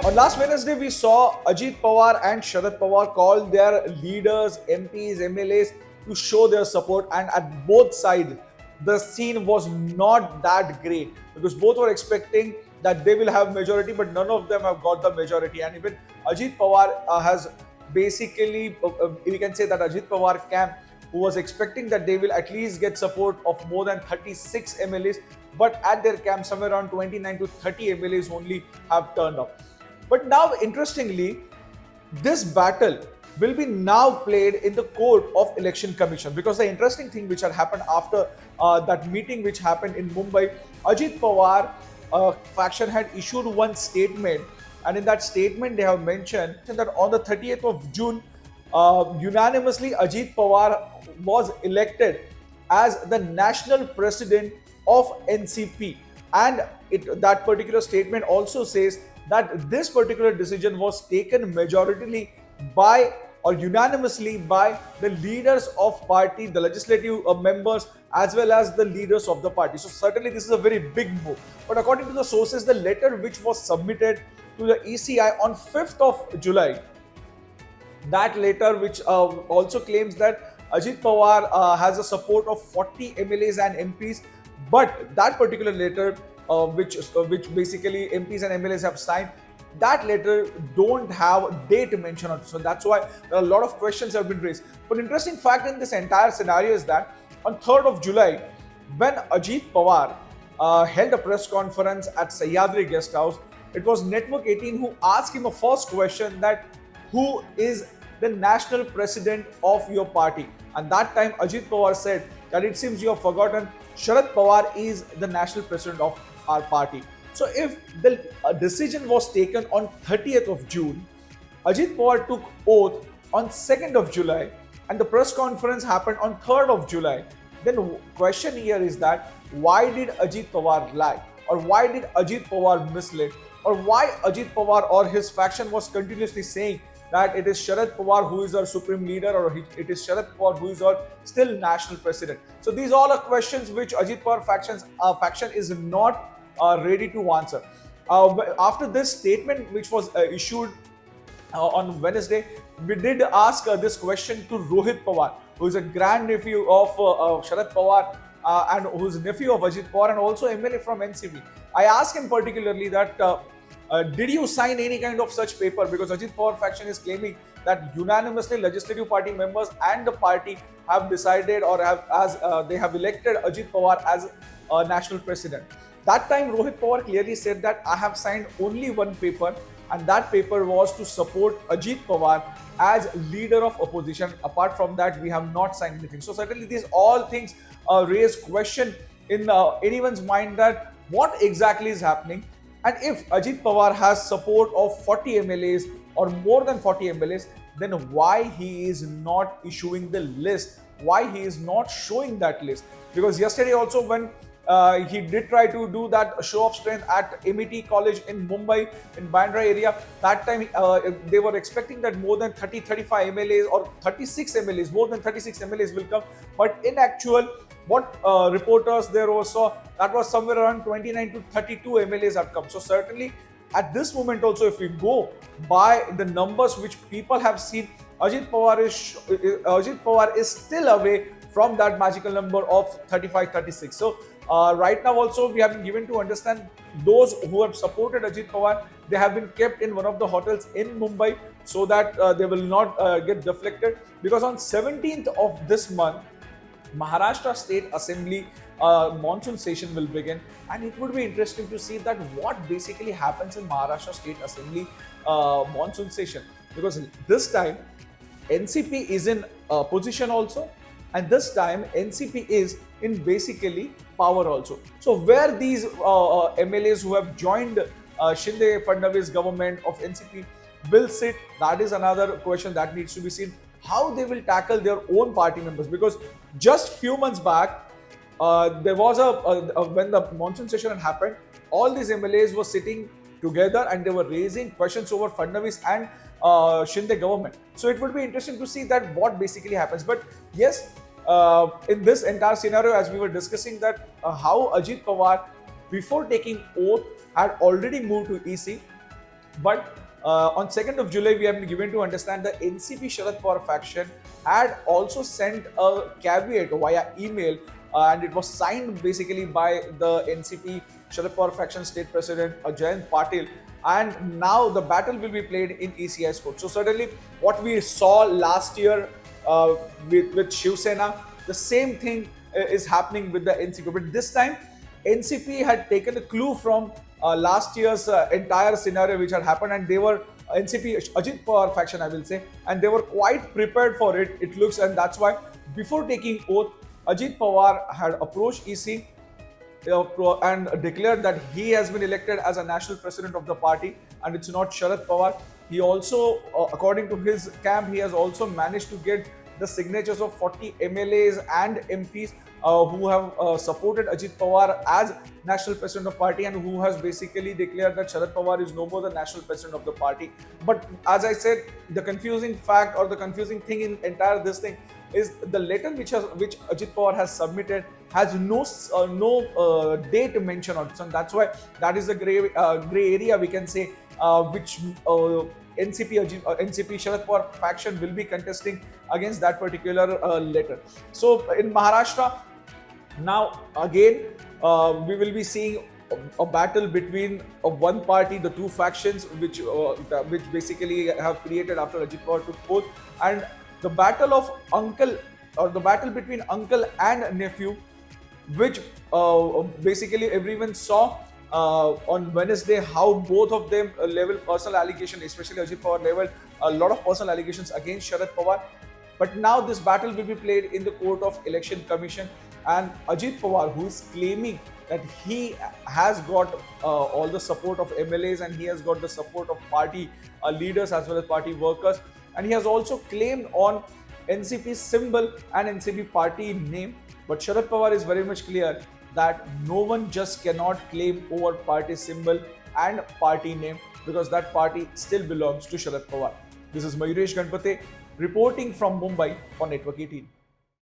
On last Wednesday, we saw Ajit Pawar and Sharad Pawar call their leaders, MPs, MLAs to show their support, and at both sides, the scene was not that great because both were expecting that they will have majority, but none of them have got the majority. And even Ajit Pawar has basically, we can say that Ajit Pawar camp, who was expecting that they will at least get support of more than 36 MLAs, but at their camp, somewhere around 29 to 30 MLAs only have turned up. But now, interestingly, this battle will be now played in the court of election commission, because the interesting thing which had happened after that meeting which happened in Mumbai, Ajit Pawar faction had issued one statement, and in that statement they have mentioned that on the 30th of June, unanimously Ajit Pawar was elected as the national president of NCP, and that particular statement also says that this particular decision was taken majoritarily by or unanimously by the leaders of party, the legislative members, as well as the leaders of the party. So certainly this is a very big move. But according to the sources, the letter which was submitted to the ECI on 5th of July, that letter which also claims that Ajit Pawar has a support of 40 MLAs and MPs, but that particular letter, which basically MPs and MLAs have signed, that letter don't have date mentioned on it. So that's why there are a lot of questions have been raised. But interesting fact in this entire scenario is that on 3rd of July, when Ajit Pawar held a press conference at Sahyadri Guest House, it was Network 18 who asked him a first question, that who is the national president of your party? And that time Ajit Pawar said that it seems you have forgotten, Sharad Pawar is the national president of our party. So if the decision was taken on 30th of June, Ajit Pawar took oath on 2nd of July, and the press conference happened on 3rd of July, then the question here is that why did Ajit Pawar lie? Or why did Ajit Pawar mislead? Or why Ajit Pawar or his faction was continuously saying that it is Sharad Pawar who is our supreme leader, or it is Sharad Pawar who is our still national president? So these all are questions which Ajit Pawar faction is not ready to answer. After this statement which was issued on Wednesday, we did ask this question to Rohit Pawar, who is a grand nephew of Sharad Pawar and who is nephew of Ajit Pawar and also MLA from NCP. I asked him particularly that did you sign any kind of such paper, because Ajit Pawar faction is claiming that unanimously legislative party members and the party have decided or they have elected Ajit Pawar as national president. That time Rohit Pawar clearly said that I have signed only one paper, and that paper was to support Ajit Pawar as leader of opposition. Apart from that, we have not signed anything. So certainly these all things raise question in anyone's mind that what exactly is happening, and if Ajit Pawar has support of 40 MLAs or more than 40 MLAs, then why he is not issuing the list? Why he is not showing that list? Because yesterday also when he did try to do that show of strength at MET College in Mumbai, in Bandra area. That time they were expecting that more than 35 MLAs or 36 MLAs, more than 36 MLAs will come. But in actual, what reporters there saw, that was somewhere around 29 to 32 MLAs have come. So certainly at this moment also, if we go by the numbers which people have seen, Ajit Pawar is still away from that magical number of 35, 36. So right now also we have been given to understand those who have supported Ajit Pawar, they have been kept in one of the hotels in Mumbai so that they will not get deflected, because on 17th of this month, Maharashtra State Assembly monsoon session will begin, and it would be interesting to see that what basically happens in Maharashtra State Assembly monsoon session, because this time NCP is in position also, and this time NCP is in basically power also. So where these MLAs who have joined Shinde Fadnavis government of NCP will sit, that is another question that needs to be seen. How they will tackle their own party members, because just few months back there was when the monsoon session had happened, all these MLAs were sitting together and they were raising questions over Fadnavis and Shinde government. So it would be interesting to see that what basically happens. But yes, in this entire scenario, as we were discussing, that how Ajit Pawar before taking oath had already moved to EC, But on 2nd of July, we have been given to understand the NCP Sharad Pawar faction had also sent a caveat via email, and it was signed basically by the NCP Sharad Pawar faction state president Jayant Patil. And now the battle will be played in ECI's court. So certainly, what we saw last year with Shiv Sena, the same thing is happening with the NCP. But this time, NCP had taken a clue from last year's entire scenario which had happened, and they were NCP Ajit Pawar faction, I will say, and they were quite prepared for it. It looks, and that's why before taking oath, Ajit Pawar had approached EC and declared that he has been elected as a national president of the party, and it's not Sharad Pawar. He also, according to his camp, he has also managed to get the signatures of 40 MLAs and MPs who have supported Ajit Pawar as national president of party, and who has basically declared that Sharad Pawar is no more the national president of the party. But as I said, the confusing fact or the confusing thing in entire this thing is the letter which Ajit Pawar has submitted has no date mentioned on it. So that's why that is a gray area, we can say, which NCP Sharad Pawar faction will be contesting against that particular letter. So in Maharashtra, now again we will be seeing a battle between one party, the two factions which basically have created after Ajit Pawar took oath, and the battle of uncle, or the battle between uncle and nephew, which basically everyone saw on Wednesday how both of them level personal allegations, especially Ajit Pawar leveled a lot of personal allegations against Sharad Pawar. But now this battle will be played in the court of Election Commission, and Ajit Pawar, who is claiming that he has got all the support of MLAs and he has got the support of party leaders as well as party workers, and he has also claimed on NCP symbol and NCP party name. But Sharad Pawar is very much clear that no one just cannot claim over party symbol and party name, because that party still belongs to Sharad Pawar. This is Mayuresh Ganpate reporting from Mumbai for Network 18.